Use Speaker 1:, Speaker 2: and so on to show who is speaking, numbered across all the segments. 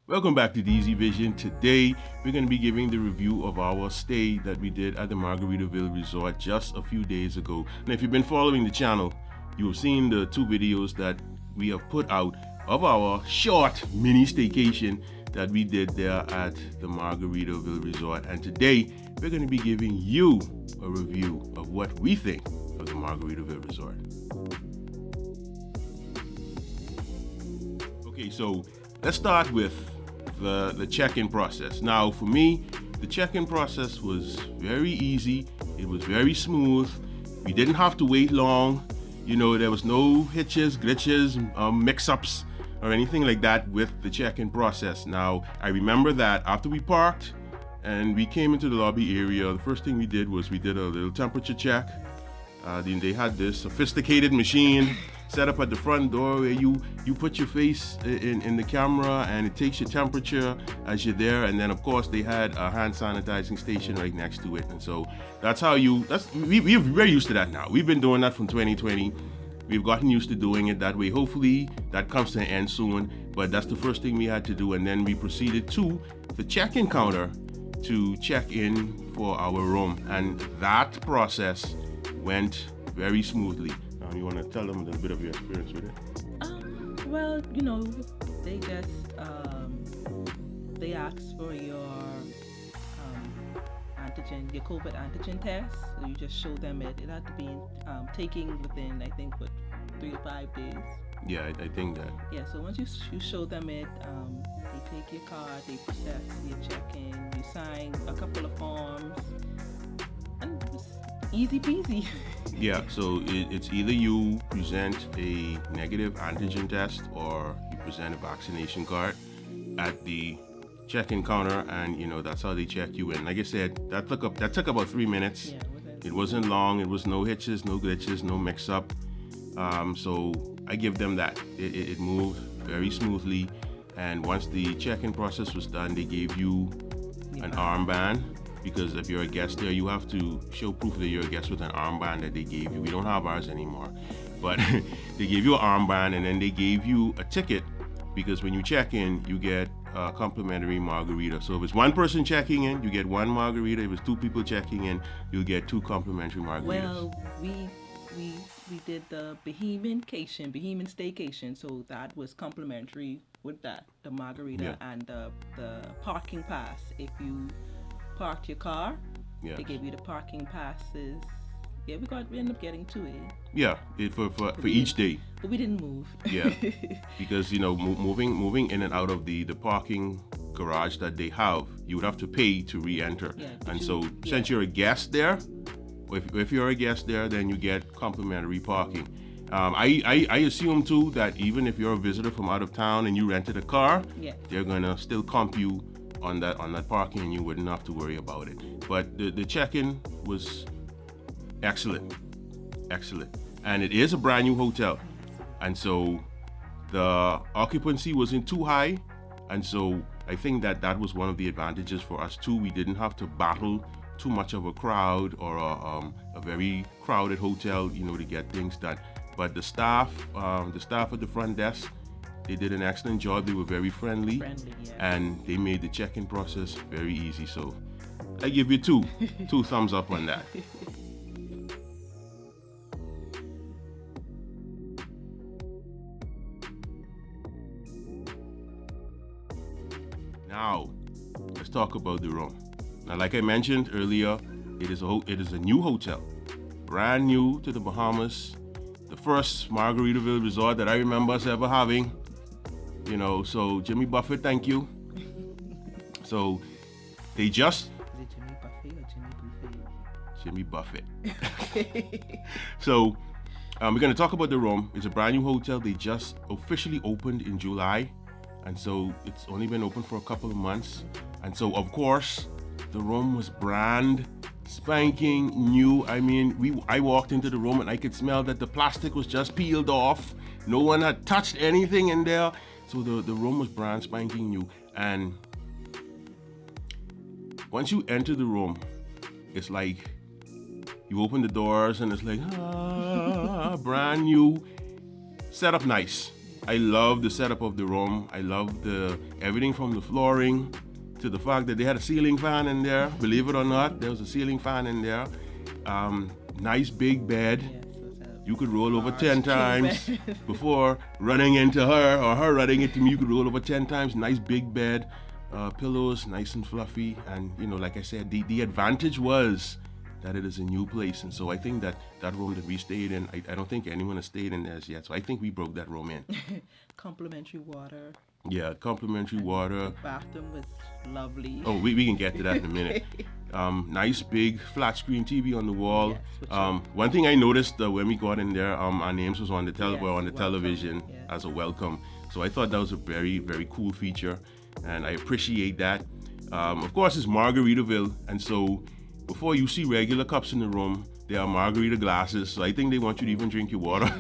Speaker 1: Welcome back to DeezyVision. Today, we're going to be giving the review of our stay that we did at the Margaritaville Resort just a few days ago. And if you've been following the channel, you have seen the two videos that we have put out of our short mini staycation that we did there at the Margaritaville Resort. And today, we're going to be giving you a review of what we think of the Margaritaville Resort. Okay, so let's start with the check-in process. Now, for me, the check-in process was very easy. It was very smooth. We didn't have to wait long. You know, there was no hitches, glitches, mix-ups, or anything like that with the check-in process. Now, I remember that after we parked and we came into the lobby area, the first thing we did was we did a little temperature check. Then they had this sophisticated machine set up at the front door where you put your face in the camera and it takes your temperature as you're there. And then of course they had a hand sanitizing station right next to it. And so that's how we're used to that now. We've been doing that from 2020. We've gotten used to doing it that way. Hopefully that comes to an end soon, but that's the first thing we had to do. And then we proceeded to the check-in counter to check in for our room. And that process went very smoothly. You want to tell them a little bit of your experience with it?
Speaker 2: Well, they just they ask for your antigen, your COVID antigen test. So you just show them it. It had to be taking within, I think, 3 to 5 days.
Speaker 1: Yeah, I think that.
Speaker 2: Yeah. So once you show them it, they take your card, they process your check-in, you sign a couple of forms, and it's easy peasy.
Speaker 1: Yeah, so it's either you present a negative antigen test or you present a vaccination card at the check-in counter, and that's how they check you in. Like I said, that took about 3 minutes.
Speaker 2: Yeah,
Speaker 1: it wasn't long. It was no hitches, no glitches, no mix-up. So I give them that. It moved very smoothly, and once the check-in process was done, they gave you an armband. Because if you're a guest there, you have to show proof that you're a guest with an armband that they gave you. We don't have ours anymore. But they gave you an armband, and then they gave you a ticket, because when you check in, you get a complimentary margarita. So if it's one person checking in, you get one margarita. If it's two people checking in, you'll get two complimentary margaritas.
Speaker 2: Well, we did the Bohemian Staycation, so that was complimentary with that, the margarita and the parking pass. If you parked your car, they gave you the parking passes. Yeah, we ended up getting two.
Speaker 1: Yeah, for each day.
Speaker 2: But we didn't move.
Speaker 1: Yeah, because moving in and out of the parking garage that they have, you would have to pay to re-enter. Yeah, and so since you're a guest there, if you're a guest there, then you get complimentary parking. I assume too that even if you're a visitor from out of town and you rented a car, they're gonna still comp you on that parking, and you wouldn't have to worry about it. But the check-in was excellent, and it is a brand new hotel, and so the occupancy wasn't too high, and so I think that was one of the advantages for us too. We didn't have to battle too much of a crowd or a very crowded hotel, to get things done. But the staff at the front desk, they did an excellent job. They were very friendly, and they made the check-in process very easy. So I give you two thumbs up on that. Now, let's talk about the room. Now, like I mentioned earlier, it is a new hotel, brand new to the Bahamas. The first Margaritaville resort that I remember us ever having. So Jimmy Buffett, thank you. So they just...
Speaker 2: Is it Jimmy Buffett or
Speaker 1: Jimmy
Speaker 2: Jimmy Buffett?
Speaker 1: Buffett. So we're going to talk about the room. It's a brand new hotel. They just officially opened in July. And so it's only been open for a couple of months. And so, of course, the room was brand spanking new. I mean, I walked into the room and I could smell that the plastic was just peeled off. No one had touched anything in there. So the room was brand spanking new. And once you enter the room, it's like you open the doors and it's like, brand new, set up nice. I love the setup of the room. I love everything from the flooring to the fact that they had a ceiling fan in there. Believe it or not, there was a ceiling fan in there. Nice big bed. You could roll over 10 times before running into her or her running into me. You could roll over 10 times. Nice big bed, pillows, nice and fluffy. And, like I said, the advantage was that it is a new place. And so I think that room that we stayed in, I don't think anyone has stayed in there yet. So I think we broke that room in.
Speaker 2: Complimentary water.
Speaker 1: Yeah, complimentary water.
Speaker 2: The bathroom was lovely.
Speaker 1: Oh, we can get to that in a minute. Nice big flat screen TV on the wall. Yes, one thing I noticed when we got in there, our names was on the television as a welcome. So I thought that was a very, very cool feature, and I appreciate that. Of course, it's Margaritaville, and so before you see regular cups in the room, there are margarita glasses. So I think they want you to even drink your water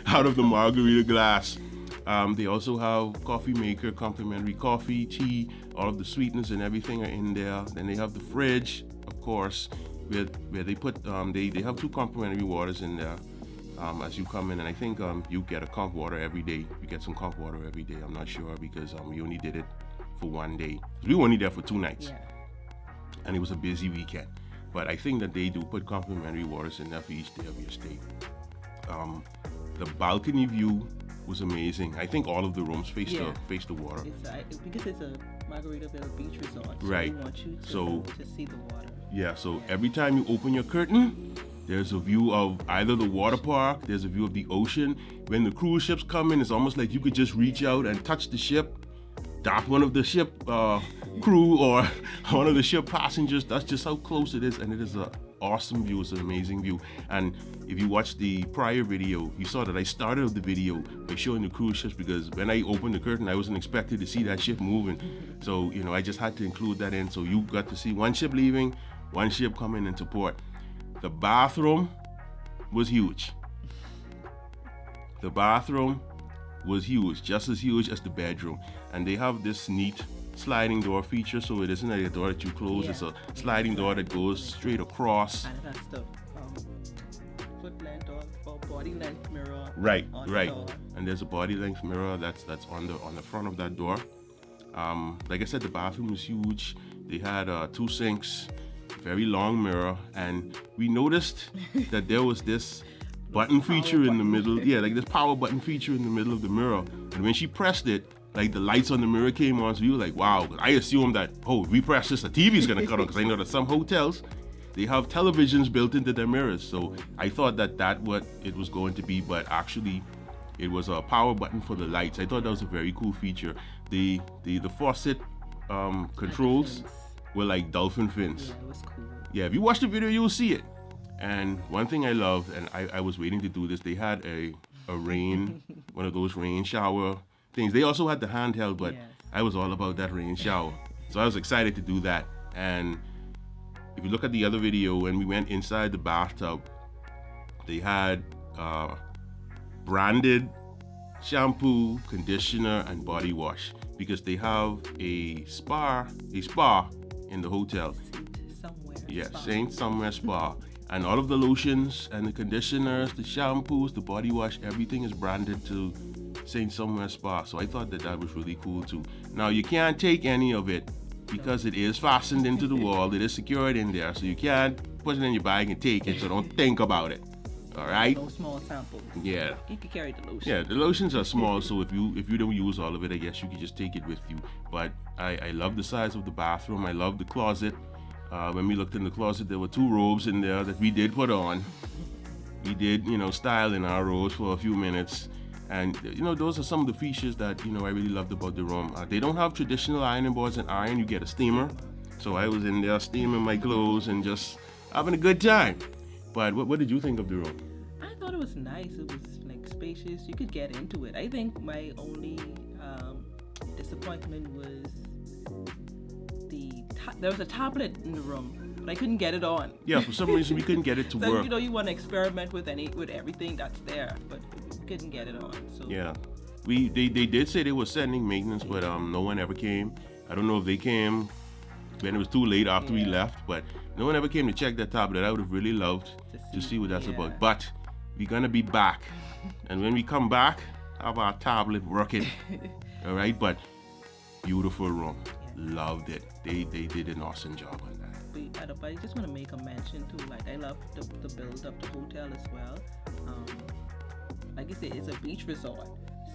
Speaker 1: out of the margarita glass. They also have coffee maker, complimentary coffee, tea, all of the sweeteners and everything are in there. Then they have the fridge, of course, where they put, they have 2 complimentary waters in there as you come in. And I think you get a comp water every day. You get some comp water every day. I'm not sure because we only did it for 1 day. We were only there for 2 nights. Yeah. And it was a busy weekend. But I think that they do put complimentary waters in there for each day of your stay. The balcony view was amazing. I think all of the rooms face the water.
Speaker 2: Because it's a Margaritaville Beach Resort, so
Speaker 1: right.
Speaker 2: They want you to see the water.
Speaker 1: Yeah, so every time you open your curtain, there's a view of either the water park, there's a view of the ocean. When the cruise ships come in, it's almost like you could just reach out and touch the ship, dot one of the ship crew or one of the ship passengers. That's just how close it is, and it is an awesome view. It's an amazing view. And if you watch the prior video, you saw that I started the video by showing the cruise ships because when I opened the curtain, I wasn't expected to see that ship moving. So, I just had to include that in. So you got to see one ship leaving, one ship coming into port. The bathroom was huge. The bathroom was huge, just as huge as the bedroom. And they have this neat sliding door feature, so it isn't a door that you close. Yeah. It's a sliding door that goes straight across.
Speaker 2: And it has the foot length or body length mirror.
Speaker 1: Right. And there's a body length mirror that's on the front of that door. Like I said, the bathroom is huge. They had 2 sinks, very long mirror, and we noticed that there was this button feature in the middle. Yeah, like this power button feature in the middle of the mirror. And when she pressed it, like the lights on the mirror came on, so we were like, wow. I assumed that, if we press this, the TV's gonna cut on, because I know that some hotels, they have televisions built into their mirrors. So I thought that what it was going to be, but actually it was a power button for the lights. I thought that was a very cool feature. The faucet controls were like dolphin fins.
Speaker 2: Yeah, it was cool.
Speaker 1: Yeah, if you watch the video, you'll see it. And one thing I loved, and I was waiting to do this, they had a rain, one of those rain shower things. They also had the handheld, but yes. I was all about that rain shower. So I was excited to do that. And if you look at the other video, when we went inside the bathtub, they had branded shampoo, conditioner, and body wash because they have a spa in the hotel. Saint Somewhere Spa. And all of the lotions and the conditioners, the shampoos, the body wash, everything is branded to Saint Somewhere Spa. So I thought that was really cool too. Now you can't take any of it because it is fastened into the wall. It is secured in there, so you can't put it in your bag and take it. So don't think about it. All right.
Speaker 2: No small samples.
Speaker 1: Yeah.
Speaker 2: You can carry the lotion.
Speaker 1: Yeah, the lotions are small, so if you don't use all of it, I guess you could just take it with you. But I love the size of the bathroom. I love the closet. When we looked in the closet, there were 2 robes in there that we did put on. We did, style in our robes for a few minutes. And, those are some of the features that, I really loved about the room. They don't have traditional ironing boards and iron. You get a steamer. So I was in there steaming my clothes and just having a good time. But what did you think of the room?
Speaker 2: I thought it was nice. It was, spacious. You could get into it. I think my only disappointment was there was a tablet in the room, but I couldn't get it on.
Speaker 1: Yeah, for some reason we couldn't get it to
Speaker 2: so,
Speaker 1: work.
Speaker 2: You want to experiment with everything that's there, but we couldn't get it on. So
Speaker 1: yeah, they did say they were sending maintenance, but no one ever came. I don't know if they came when it was too late after we left, but no one ever came to check that tablet. I would have really loved to see what that's about. But we're gonna be back, and when we come back, have our tablet working. All right, but beautiful room. Loved it. They did an awesome job on that.
Speaker 2: I just want to make a mention too. Like I love the build up the hotel as well. Like you said, it's a beach resort.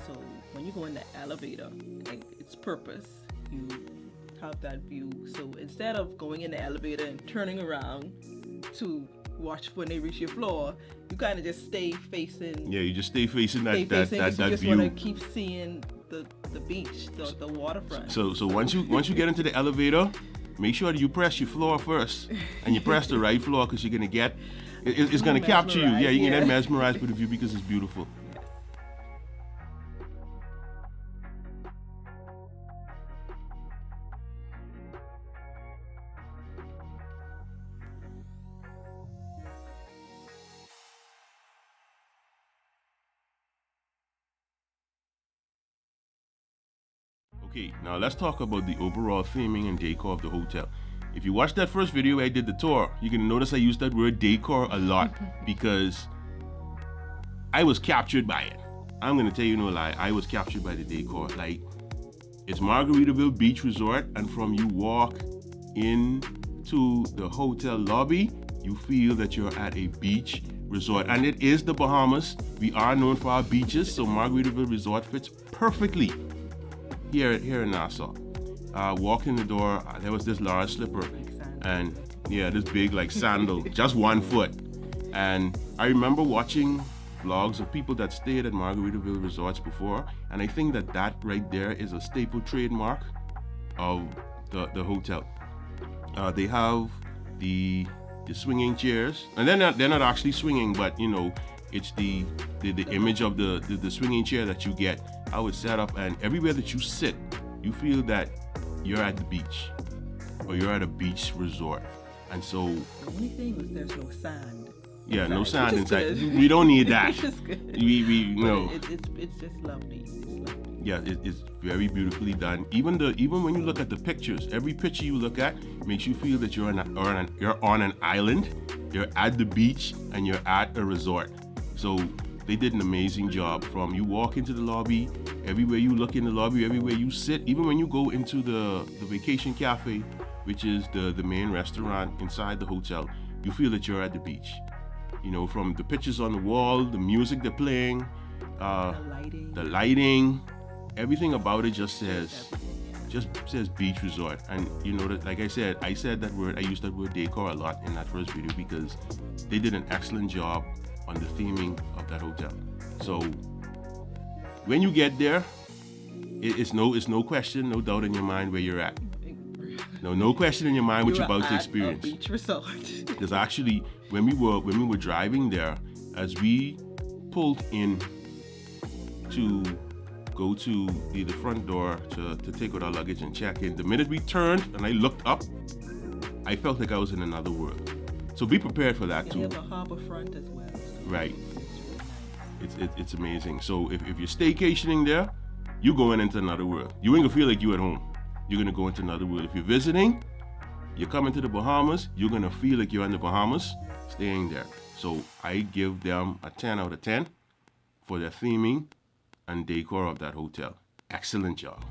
Speaker 2: So when you go in the elevator, like its purpose, you have that view. So instead of going in the elevator and turning around to watch when they reach your floor, you kind of just stay facing.
Speaker 1: Yeah, you just stay facing that
Speaker 2: You just
Speaker 1: view.
Speaker 2: want to keep seeing the beach, the waterfront.
Speaker 1: So once you get into the elevator, make sure that you press your floor first, and you press the right floor because you're gonna get it's gonna capture you. Yeah, you're gonna get mesmerized with the view because it's beautiful. Okay, now let's talk about the overall theming and decor of the hotel. If you watch that first video where I did the tour, you can notice I used that word decor a lot because I was captured by it. I'm gonna tell you no lie, I was captured by the decor. Like, it's Margaritaville Beach Resort, and from you walk into the hotel lobby, you feel that you're at a beach resort. And it is the Bahamas. We are known for our beaches, so Margaritaville Resort fits perfectly here in Nassau. Walked in the door, there was this large slipper, and yeah, this big like sandal, just 1 foot. And I remember watching vlogs of people that stayed at Margaritaville resorts before, and I think that right there is a staple trademark of the hotel. They have the swinging chairs, and they're not actually swinging, but you know, it's the image of the swinging chair that you get. I would set up, and everywhere that you sit, you feel that you're at the beach or you're at a beach resort. And so
Speaker 2: the only thing was there's no sand.
Speaker 1: Yeah,
Speaker 2: inside,
Speaker 1: no sand inside.
Speaker 2: Good.
Speaker 1: We don't need that.
Speaker 2: Which is good.
Speaker 1: We no.
Speaker 2: It's just lovely. It's lovely.
Speaker 1: Yeah, it's very beautifully done. Even when you look at the pictures, every picture you look at makes you feel that you're on an island, you're at the beach, and you're at a resort. So they did an amazing job. From you walk into the lobby, everywhere you look in the lobby, everywhere you sit, even when you go into the vacation cafe, which is the main restaurant inside the hotel, you feel that you're at the beach. You know, from the pictures on the wall, the music they're playing, the lighting, everything about it just says beach resort. And you know that, like I said that word, I used that word decor a lot in that first video because they did an excellent job on the theming of that hotel. So when you get there, it's no question, no doubt in your mind where you're at. No question in your mind what you're about to experience.
Speaker 2: A beach resort.
Speaker 1: Because actually, when we were driving there, as we pulled in to go to the front door to take out our luggage and check in, the minute we turned and I looked up, I felt like I was in another world. So be prepared for that too.
Speaker 2: You have a harbor front as well.
Speaker 1: Right. It's amazing. So if you're staycationing there, you're going into another world. You ain't gonna feel like you at home. You're gonna go into another world. If you're visiting, you're coming to the Bahamas, you're gonna feel like you're in the Bahamas, staying there. So I give them a 10 out of 10 for their theming and decor of that hotel. Excellent job.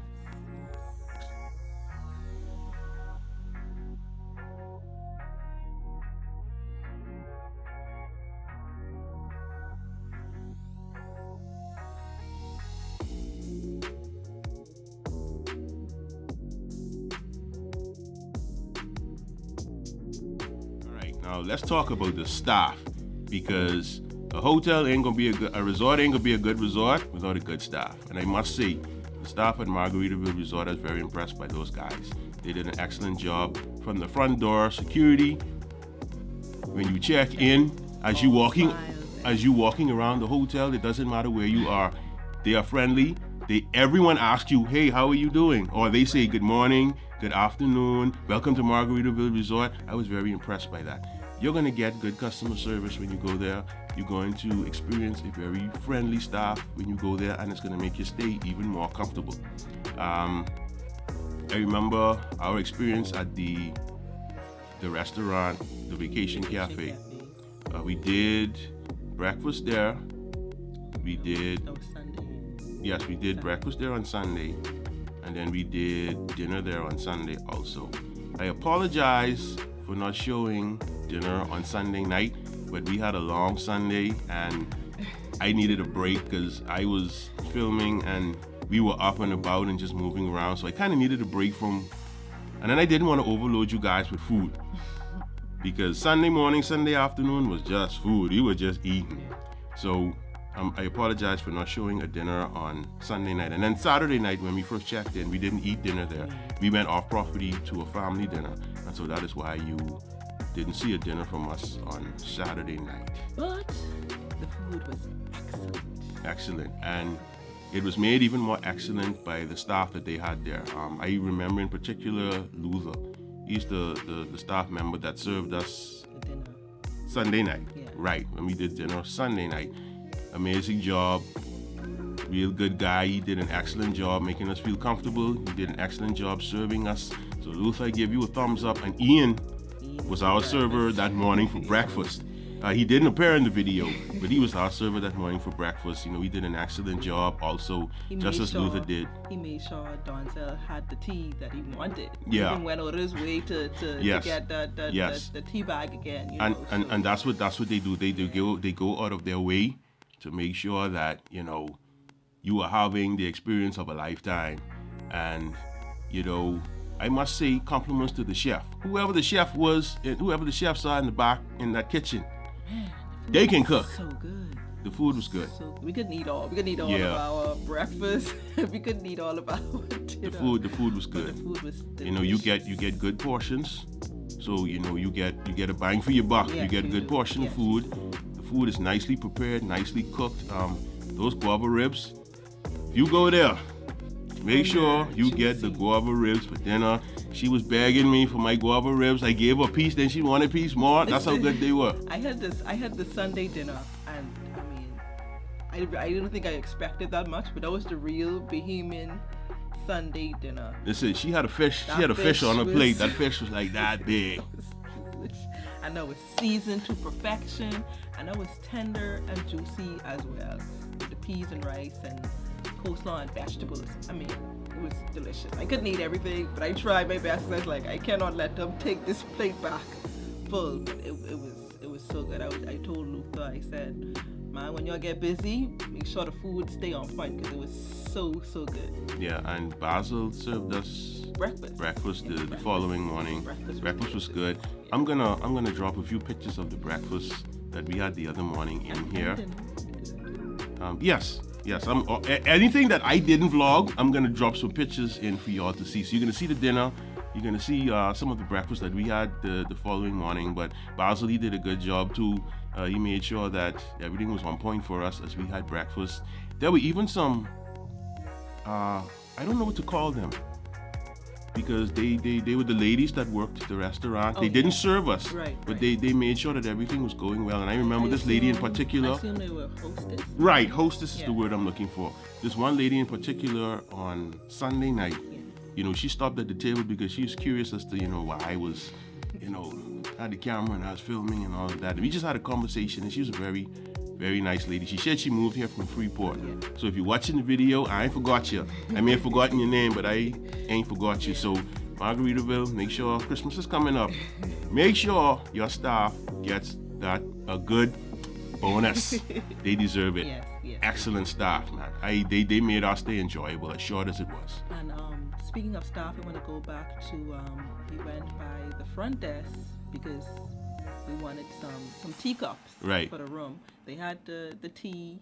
Speaker 1: Now let's talk about the staff, because a hotel ain't gonna be a resort ain't gonna be a good resort without a good staff. And I must say, the staff at Margaritaville Resort is very impressed by those guys. They did an excellent job from the front door, security. When you check in, as you walking around the hotel, it doesn't matter where you are. They are friendly. Everyone asks you, hey, how are you doing? Or they say good morning, good afternoon, welcome to Margaritaville Resort. I was very impressed by that. You're gonna get good customer service when you go there. You're going to experience a very friendly staff when you go there, and it's gonna make your stay even more comfortable. I remember our experience at the restaurant, the Vacation Cafe. We did breakfast there. We did Yes, we did breakfast there on Sunday, and then we did dinner there on Sunday also. I apologize for not showing dinner on Sunday night, but we had a long Sunday and I needed a break because I was filming and we were up and about and just moving around, so I kind of needed a break from, and then I didn't want to overload you guys with food because Sunday morning, Sunday afternoon was just food. You were just eating. So I apologize for not showing a dinner on Sunday night. And then Saturday night when we first checked in, we didn't eat dinner there. We went off property to a family dinner. And so that is why you didn't see a dinner from us on Saturday night.
Speaker 2: But the food was excellent.
Speaker 1: Excellent. And it was made even more excellent by the staff that they had there. I remember in particular Luther. He's the staff member that served us
Speaker 2: The dinner.
Speaker 1: Sunday night.
Speaker 2: Yeah.
Speaker 1: Right, when we did dinner Sunday night. Amazing job. Real good guy. He did an excellent job making us feel comfortable. He did an excellent job serving us. So Luther, I give you a thumbs up. And Ian was our server that morning for breakfast. He didn't appear in the video, but he was our server that morning for breakfast. You know, he did an excellent job also, just as Luther did.
Speaker 2: He made sure Donzel had the tea that he wanted.
Speaker 1: Yeah.
Speaker 2: He even went out of his way to
Speaker 1: Yes.
Speaker 2: get the tea bag again. You
Speaker 1: And
Speaker 2: know,
Speaker 1: and that's what they do. They go out of their way to make sure that, you know, you are having the experience of a lifetime. And, you know, I must say compliments to the chef. Whoever the chef was, and whoever the chefs are in the back in that kitchen,
Speaker 2: Man, the
Speaker 1: they
Speaker 2: food
Speaker 1: can
Speaker 2: was
Speaker 1: cook.
Speaker 2: So good.
Speaker 1: The food was good.
Speaker 2: So we couldn't eat all. We couldn't eat all
Speaker 1: Yeah.
Speaker 2: of our breakfast. We couldn't eat all of our dinner.
Speaker 1: The food was good.
Speaker 2: The food was delicious.
Speaker 1: You know, you get good portions. So, you know, you get a bang for your buck.
Speaker 2: Yes,
Speaker 1: you get a
Speaker 2: you
Speaker 1: good
Speaker 2: do.
Speaker 1: portion
Speaker 2: Yes.
Speaker 1: of food. The food is nicely prepared, nicely cooked. Those guava ribs, if you go there, make sure you get the guava ribs for dinner. She was begging me for my guava ribs. I gave her a piece, then she wanted a piece more. That's how good they were.
Speaker 2: I had the Sunday dinner, and I mean, I didn't think I expected that much, but that was the real Bahamian Sunday dinner.
Speaker 1: Listen, she had a fish.
Speaker 2: That
Speaker 1: She had a fish on her
Speaker 2: was-
Speaker 1: plate. That fish was like that big.
Speaker 2: That was delicious. And that was seasoned to perfection, and that was tender and juicy as well, with the peas and rice and coleslaw and vegetables. I mean, it was delicious. I couldn't eat everything, but I tried my best. I was like, I cannot let them take this plate back full. But it was so good. I told Luther, I said, man, when y'all get busy, make sure the food stay on point because it was so good.
Speaker 1: Yeah, and Basil served us
Speaker 2: Breakfast.
Speaker 1: the following morning. Breakfast was good. I'm gonna drop a few pictures of the breakfast that we had the other morning in here. Yes. Anything that I didn't vlog, I'm gonna drop some pictures in for y'all to see. So you're gonna see the dinner. You're gonna see some of the breakfast that we had the following morning. But Basil, he did a good job too. He made sure that everything was on point for us as we had breakfast. There were even some, I don't know what to call them, because they were the ladies that worked the restaurant. They didn't serve us, but they made sure that everything was going well. And I remember this lady in particular.
Speaker 2: I assume they were hostess.
Speaker 1: Right, hostess is the word I'm looking for. This one lady in particular on Sunday night, you know, she stopped at the table because she was curious as to, you know, why I was, you know, had the camera and I was filming and all of that. And we just had a conversation, and she was a very, very nice lady. She said she moved here from Freeport. So if you're watching the video, I ain't forgot you. I may have forgotten your name, but I ain't forgot you. So Margaritaville, make sure Christmas is coming up. Make sure your staff gets a good bonus. They deserve it.
Speaker 2: Yes.
Speaker 1: Excellent staff, man. They made our stay enjoyable, as short as it was.
Speaker 2: And speaking of staff, I want to go back to we went by the front desk because we wanted some teacups for the room. They had the tea,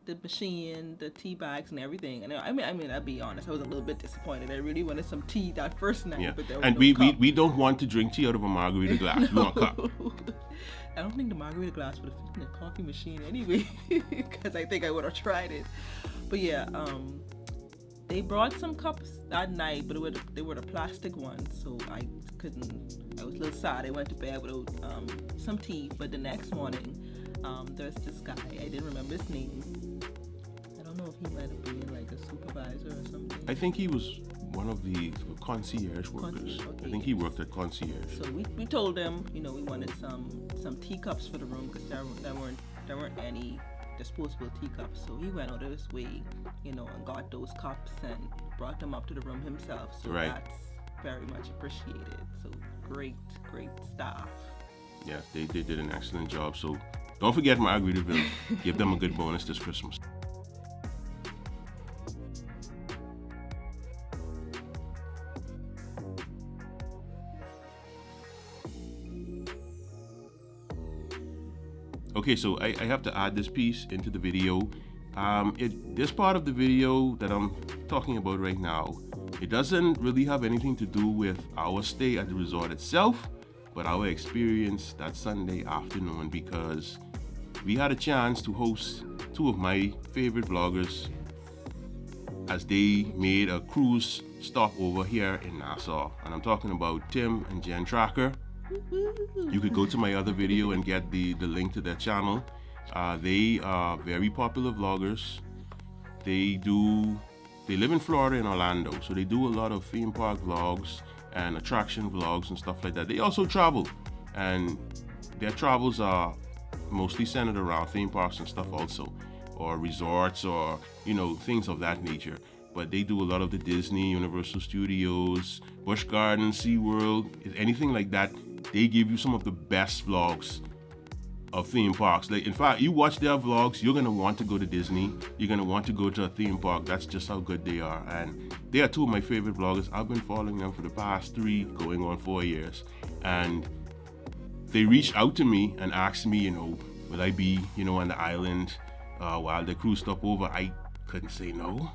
Speaker 2: the machine, the tea bags, and everything. And I mean, I'll be honest, I was a little bit disappointed. I really wanted some tea that first night, but there was no cup.
Speaker 1: we don't want to drink tea out of a margarita glass. We want a cup.
Speaker 2: I don't think the margarita glass would have fit in the coffee machine anyway, because I think I would have tried it. But yeah, they brought some cups that night, but they were the plastic ones, so I was a little sad. I went to bed without some tea. But the next morning, there's this guy, I didn't remember his name. I don't know if he might have been like a supervisor or something.
Speaker 1: I think he was one of the concierge workers. I think he worked at concierge.
Speaker 2: So we told them, you know, we wanted some teacups for the room because there weren't any disposable teacups. So he went out of his way, you know, and got those cups and brought them up to the room himself. So
Speaker 1: Right.
Speaker 2: that's very much appreciated. So great staff.
Speaker 1: Yeah, they did an excellent job. So don't forget Margaritaville. Give them a good bonus this Christmas. Okay, so I have to add this piece into the video. This part of the video that I'm talking about right now, it doesn't really have anything to do with our stay at the resort itself, but our experience that Sunday afternoon, because we had a chance to host two of my favorite vloggers as they made a cruise stop over here in Nassau. And I'm talking about Tim and Jen Tracker. You could go to my other video and get the link to their channel. They are very popular vloggers. They live in Florida in Orlando, so they do a lot of theme park vlogs and attraction vlogs and stuff like that. They also travel, and their travels are mostly centered around theme parks and stuff also, or resorts, or, you know, things of that nature. But they do a lot of the Disney, Universal Studios, Busch Gardens, SeaWorld, anything like that. They give you some of the best vlogs of theme parks. Like, in fact, you watch their vlogs, you're gonna want to go to Disney. You're gonna want to go to a theme park. That's just how good they are. And they are two of my favorite vloggers. I've been following them for the past 3, going on 4 years. And they reached out to me and asked me, you know, will I be, you know, on the island while the cruise stop over? I couldn't say no.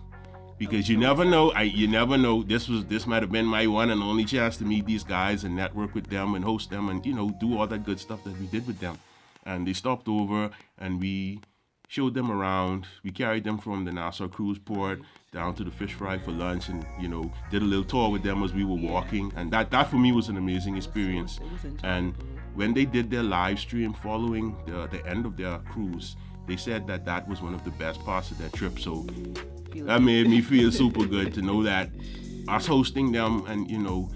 Speaker 1: Because you never know. You never know. This might have been my one and only chance to meet these guys and network with them and host them and, you know, do all that good stuff that we did with them. And they stopped over and we showed them around. We carried them from the Nassau cruise port down to the fish fry for lunch, and, you know, did a little tour with them as we were walking. And that for me was an amazing experience. And when they did their live stream following the end of their cruise, they said that was one of the best parts of their trip. So that made me feel super good to know that us hosting them and, you know,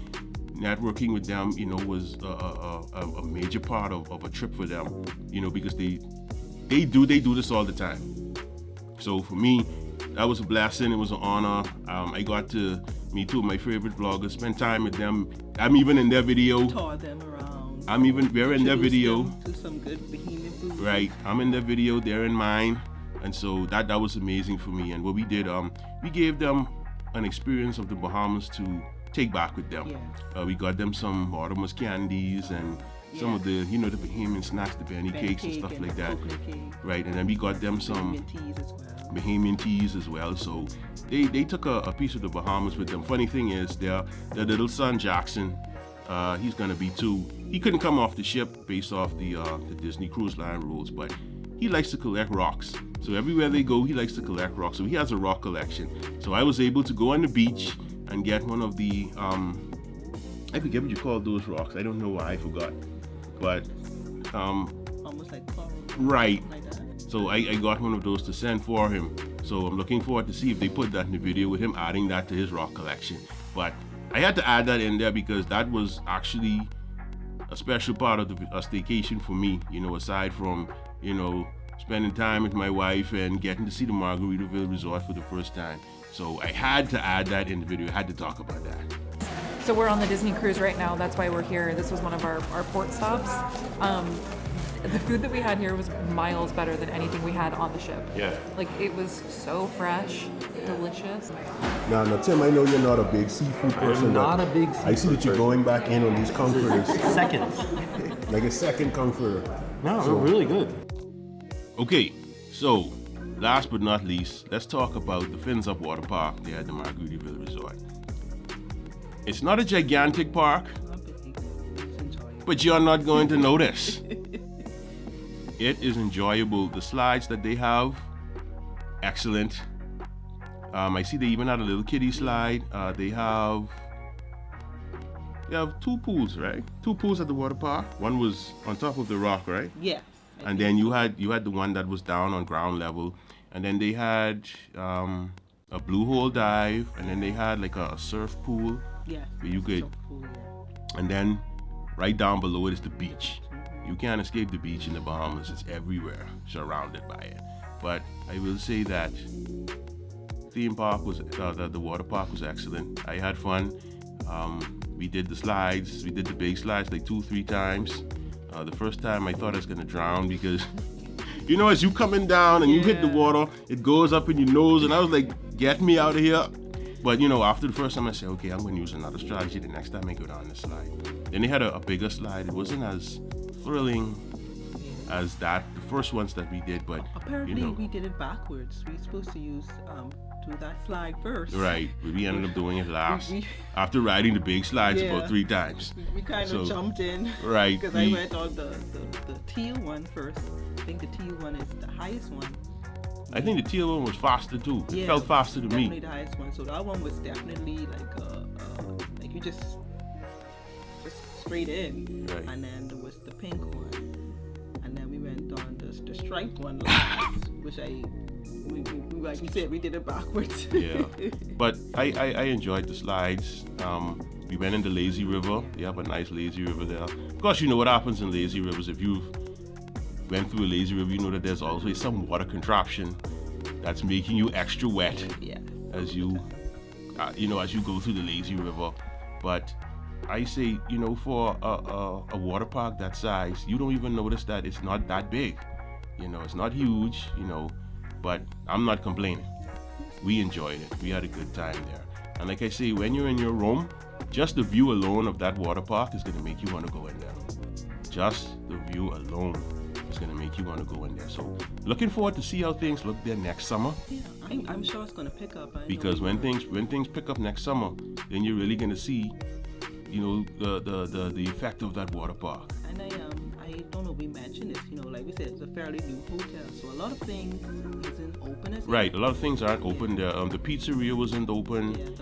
Speaker 1: networking with them, you know, was a major part of a trip for them, you know, because they do this all the time. So for me, that was a blessing. It was an honor. I got to meet two of my favorite vloggers, spend time with them. I'm even in their video.
Speaker 2: Tour them around.
Speaker 1: They're in their video.
Speaker 2: To some good behemoth food.
Speaker 1: Right, I'm in their video, they're in mine. And so that was amazing for me. And what we did, we gave them an experience of the Bahamas to take back with them.
Speaker 2: Yeah.
Speaker 1: We got them some Mortimer's candies and some of the, you know, the Bahamian snacks, the Benny cakes and stuff like that. Right, and then we got them some Bahamian teas as well. So they took a piece of the Bahamas with them. Funny thing is, their little son Jackson, he's gonna be 2. He couldn't come off the ship based off the Disney Cruise Line rules, but he likes to collect rocks. So everywhere they go, he likes to collect rocks. So he has a rock collection. So I was able to go on the beach and get one of the, I forget what you call those rocks. I don't know why, I forgot. But,
Speaker 2: almost like coral.
Speaker 1: Right.
Speaker 2: Like that.
Speaker 1: So I got one of those to send for him. So I'm looking forward to see if they put that in the video with him adding that to his rock collection. But I had to add that in there because that was actually a special part of the staycation for me, you know, aside from, you know, spending time with my wife and getting to see the Margaritaville Resort for the first time. So I had to add that in the video. I had to talk about that.
Speaker 3: So we're on the Disney cruise right now. That's why we're here. This was one of our port stops. The food that we had here was miles better than anything we had on the ship.
Speaker 1: Yeah.
Speaker 3: Like, it was so fresh, delicious.
Speaker 4: Now, Tim, I know you're not a big seafood person.
Speaker 5: I'm not a big seafood
Speaker 4: I see that you're going back in on these comforters.
Speaker 5: Seconds.
Speaker 4: Like a second comforter.
Speaker 5: No, they're really good.
Speaker 1: Okay, so last but not least, let's talk about the Fins Up Water Park there at the Margaritaville Resort. It's not a gigantic park, but you're not going to notice. It is enjoyable. The slides that they have, excellent. I see they even had a little kiddie slide. They have 2 pools, right? 2 pools at the water park. One was on top of the rock, right?
Speaker 2: Yes.
Speaker 1: And then you had the one that was down on ground level, and then they had a blue hole dive, and then they had like a surf pool.
Speaker 2: Yeah.
Speaker 1: Where you could,
Speaker 2: Cool, yeah.
Speaker 1: and then right down below it is the beach. You can't escape the beach in the Bahamas. It's everywhere, surrounded by it. But I will say that theme park was the water park was excellent. I had fun. We did the slides. We did the big slides like 2-3 times. The first time I thought I was gonna drown because as you coming down and you hit the water, it goes up in your nose, and I was like, get me out of here. But after the first time I said, okay, I'm gonna use another strategy the next time I go down the slide. Then they had a bigger slide. It wasn't as thrilling as the first ones that we did, but
Speaker 2: apparently we did it backwards. We were supposed to use do that slide first.
Speaker 1: Right, but we ended up doing it last after riding the big slides about 3 times.
Speaker 2: We kind of jumped in.
Speaker 1: Right.
Speaker 2: Because I went on the teal one first. I think the teal one is the highest one.
Speaker 1: I think the teal one was faster too. It felt faster to me.
Speaker 2: Definitely the highest one. So that one was definitely like you just straight in.
Speaker 1: Right.
Speaker 2: And then there was the pink one. And then we went on the striped one last, which like you said, we did it backwards.
Speaker 1: Yeah, but I enjoyed the slides. We went in the lazy river. They have a nice lazy river there. Of course, you know what happens in lazy rivers. If you've went through a lazy river, you know that there's always some water contraption that's making you extra wet as you as you go through the lazy river. But I say, for a water park that size, you don't even notice that it's not that big. It's not huge, but I'm not complaining. We enjoyed it. We had a good time there. And like I say, when you're in your room, just the view alone of that water park is going to make you want to go in there. Just the view alone is going to make you want to go in there. So looking forward to see how things look there next summer.
Speaker 2: Yeah, I'm sure it's going to pick up.
Speaker 1: Because when things pick up next summer, then you're really going to see the effect of that water park.
Speaker 2: And I don't know, we mentioned this, like we said, it's a fairly new hotel, so a lot of things isn't open as yet.
Speaker 1: Right, a lot of things aren't open there. The pizzeria wasn't open.
Speaker 2: Yeah, I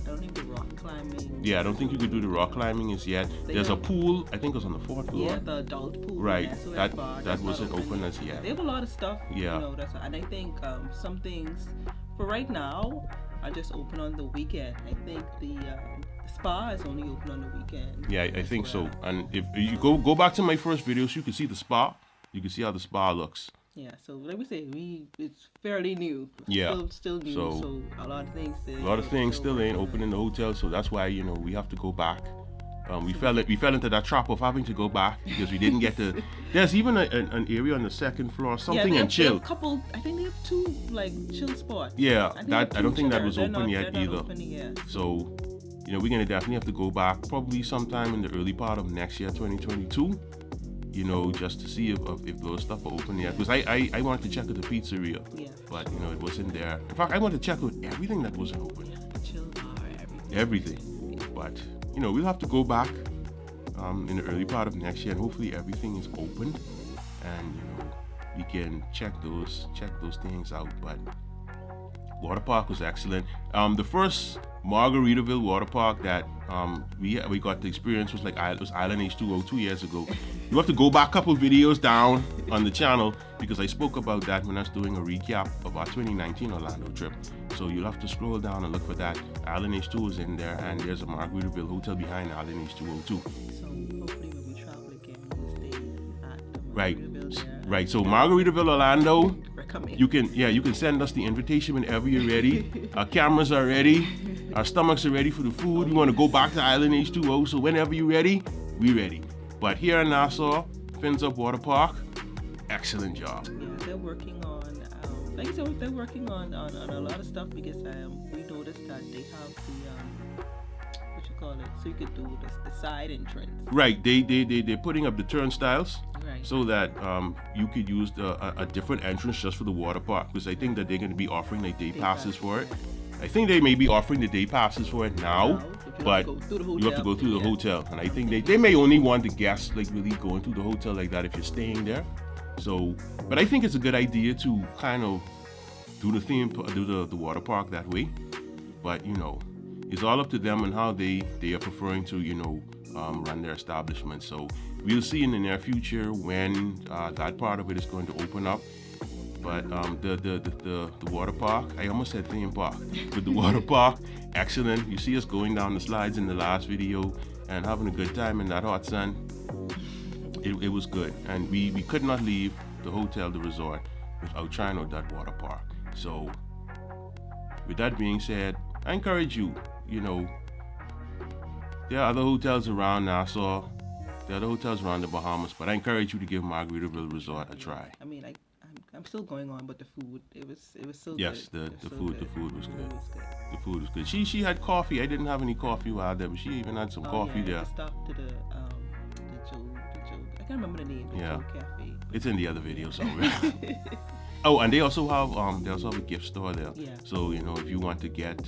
Speaker 2: don't think the rock climbing.
Speaker 1: Yeah, I don't think you could do the rock climbing as yet. There's a pool, I think it was on the 4th floor.
Speaker 2: Yeah, the adult pool.
Speaker 1: Right,
Speaker 2: Yeah, so
Speaker 1: that wasn't open as yet.
Speaker 2: They have a lot of stuff.
Speaker 1: Yeah.
Speaker 2: And I think some things, for right now, are just open on the weekend. I think the spa is only open on the weekend.
Speaker 1: Yeah, I think so. And if you go back to my first video, so you can see the spa. You can see how the spa looks.
Speaker 2: Yeah, so like we say, it's fairly new.
Speaker 1: Yeah.
Speaker 2: Still new. So a lot of things
Speaker 1: still ain't open in the hotel. So that's why we have to go back. We fell into that trap of having to go back because we didn't get to. There's even an area on the 2nd floor, something and chill.
Speaker 2: I think they have 2 like chill spots.
Speaker 1: Yeah, I don't think that was open
Speaker 2: yet
Speaker 1: either.
Speaker 2: Open yet.
Speaker 1: So, we're gonna definitely have to go back probably sometime in the early part of next year, 2022. Just to see if those stuff are open yet. Because I wanted to check out the pizzeria, but it wasn't there. In fact, I wanted to check out everything that wasn't open.
Speaker 2: Yeah, the chill bar,
Speaker 1: Everything. But we'll have to go back in the early part of next year, and hopefully everything is open, and we can check those things out. But water park was excellent. The first Margaritaville water park that we got the experience was Island H2O 2 years ago. You have to go back a couple videos down on the channel because I spoke about that when I was doing a recap of our 2019 Orlando trip. So you'll have to scroll down and look for that. Island H2O is in there, and there's a Margaritaville hotel behind Island H2O too.
Speaker 2: So hopefully when we travel again, we'll stay at the
Speaker 1: Right.
Speaker 2: Margaritaville there.
Speaker 1: Right. So Margaritaville, Orlando.
Speaker 2: Recommend.
Speaker 1: You can send us the invitation whenever you're ready. Our cameras are ready. Our stomachs are ready for the food. We want to go back to Island H2O. So whenever you're ready, we're ready. But here in Nassau, Fins Up Water Park, excellent job.
Speaker 2: Yeah, they're working on, like I said, they're working on a lot of stuff because we noticed that they have the what you call it, so you could do the side entrance.
Speaker 1: Right. They're putting up the turnstiles.
Speaker 2: Right.
Speaker 1: So that you could use a different entrance just for the water park, because I think that they're going to be offering day passes for it. I think they may be offering the day passes for it now, but you have to go through the hotel. And I think they may only want the guests really going through the hotel like that if you're staying there. So, but I think it's a good idea to kind of do the water park that way. But it's all up to them and how they are preferring to run their establishment. So we'll see in the near future when that part of it is going to open up. But the water park, I almost said theme park, but the water park, excellent. You see us going down the slides in the last video and having a good time in that hot sun. It was good, and we could not leave the hotel, the resort, without trying out that water park. So with that being said, I encourage you, there are other hotels around Nassau, there are other hotels around the Bahamas, but I encourage you to give Margaritaville Resort a try.
Speaker 2: I mean, I'm still going on, but the food, it was so
Speaker 1: Yes,
Speaker 2: good.
Speaker 1: the food was good.
Speaker 2: It was good.
Speaker 1: The food was good. She had coffee. I didn't have any coffee while there, but she even had some coffee there.
Speaker 2: I stopped to the Joe. I can't remember the name. The Joe Cafe.
Speaker 1: It's in the other video somewhere. Oh, and they also have a gift store there.
Speaker 2: Yeah.
Speaker 1: So if you want to get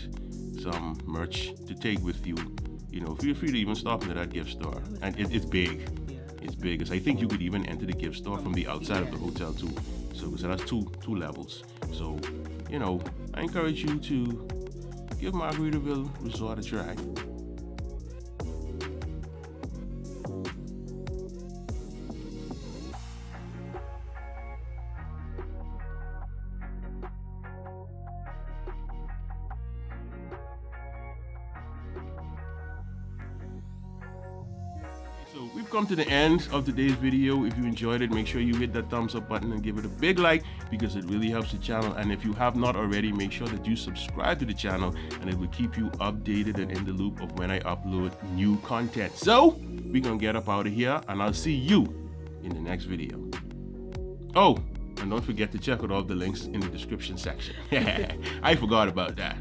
Speaker 1: some merch to take with you, feel free to even stop into that gift store. And it's big.
Speaker 2: Yeah.
Speaker 1: It's big. So I think you could even enter the gift store from the outside of the hotel too. So that's two levels. So I encourage you to give Margaritaville Resort a try. So we've come to the end of today's video. If you enjoyed it, make sure you hit that thumbs up button and give it a big like because it really helps the channel. And if you have not already, make sure that you subscribe to the channel and it will keep you updated and in the loop of when I upload new content. So we're gonna get up out of here and I'll see you in the next video. Oh, and don't forget to check out all the links in the description section. I forgot about that.